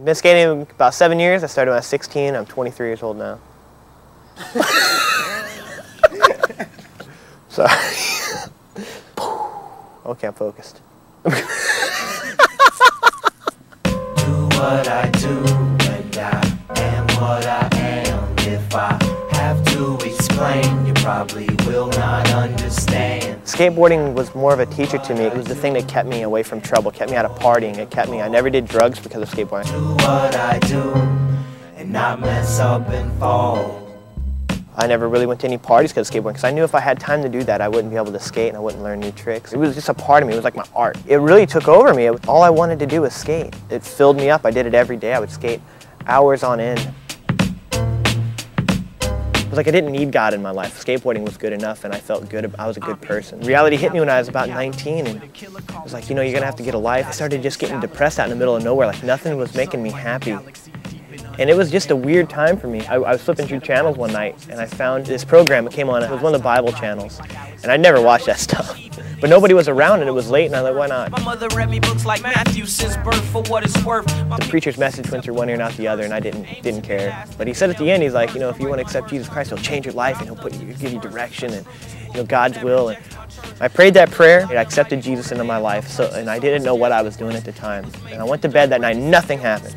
Been skating about 7 years. I started when I was 16. I'm 23 years old now. Sorry. Okay, I'm focused. Do what I do, and I am what I am. If I have to explain, you probably will not understand. Skateboarding was more of a teacher to me. It was the thing that kept me away from trouble, kept me out of partying. I never did drugs because of skateboarding. Do what I do, and not mess up and fall. I never really went to any parties because of skateboarding, because I knew if I had time to do that, I wouldn't be able to skate and I wouldn't learn new tricks. It was just a part of me. It was like my art. It really took over me. All I wanted to do was skate. It filled me up. I did it every day. I would skate hours on end. It was like I didn't need God in my life. Skateboarding was good enough and I felt good. I was a good person. Reality hit me when I was about 19 and it was like, you know, you're going to have to get a life. I started just getting depressed out in the middle of nowhere. Like nothing was making me happy. And it was just a weird time for me. I was flipping through channels one night and I found this program. It came on, it was one of the Bible channels. And I'd never watched that stuff. But nobody was around and it was late and I was like, why not? My mother read me books like Matthew since birth for what it's worth. The preacher's message went through one ear and out the other and I didn't care. But he said at the end, he's like, you know, if you want to accept Jesus Christ, he'll change your life and he'll give you direction and, you know, God's will. And I prayed that prayer and I accepted Jesus into my life. And I didn't know what I was doing at the time. And I went to bed that night, nothing happened.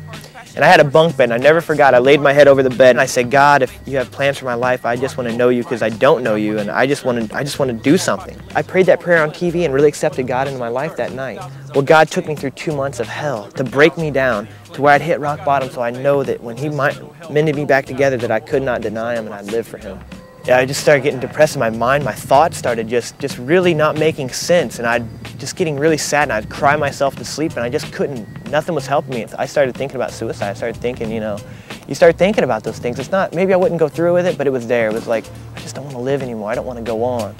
And I had a bunk bed, and I never forgot. I laid my head over the bed, and I said, God, if you have plans for my life, I just want to know you because I don't know you, and I just want to do something. I prayed that prayer on TV and really accepted God into my life that night. Well, God took me through 2 months of hell to break me down to where I'd hit rock bottom, so I know that when He mended me back together, that I could not deny Him and I'd live for Him. Yeah, I just started getting depressed in my mind. My thoughts started just really not making sense, and I'd just getting really sad, and I'd cry myself to sleep, and I just couldn't. Nothing was helping me. I started thinking about suicide. I started thinking, you know, you start thinking about those things. It's not, maybe I wouldn't go through with it, but it was there. It was like, I just don't want to live anymore. I don't want to go on.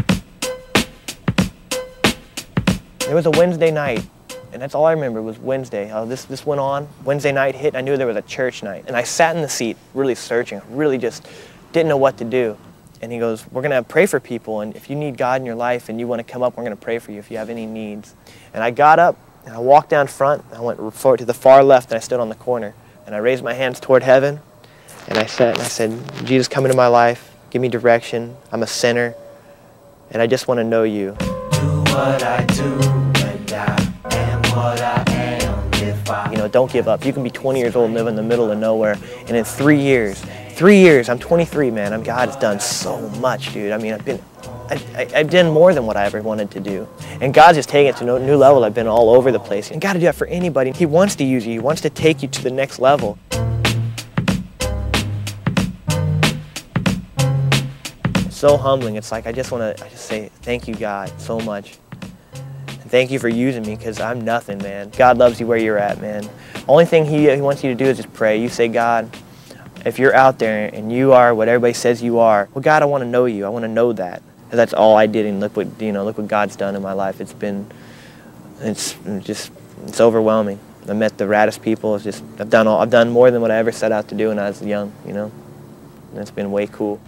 It was a Wednesday night, and that's all I remember was Wednesday. This went on. Wednesday night hit, I knew there was a church night, and I sat in the seat really searching, really just didn't know what to do. And he goes, we're going to pray for people, and if you need God in your life and you want to come up, we're going to pray for you if you have any needs. And I got up, and I walked down front, and I went forward to the far left, and I stood on the corner. And I raised my hands toward heaven, and I said, Jesus, come into my life, give me direction, I'm a sinner, and I just want to know you. Do what I do, and I am what I am. If I... You know, don't give up. You can be 20 years old and live in the middle of nowhere, and in 3 years, I'm 23, man. God has done so much, dude. I mean, I've done more than what I ever wanted to do. And God's just taking it to a new level. I've been all over the place. And God to do that for anybody. He wants to use you. He wants to take you to the next level. It's so humbling. It's like I just say thank you, God, so much. And thank you for using me because I'm nothing, man. God loves you where you're at, man. Only thing He wants you to do is just pray. You say, God, if you're out there and you are what everybody says you are, well, God, I want to know you. I want to know that. And that's all I did, and look what God's done in my life. It's overwhelming. I met the raddest people. I've done more than what I ever set out to do when I was young, you know. And it's been way cool.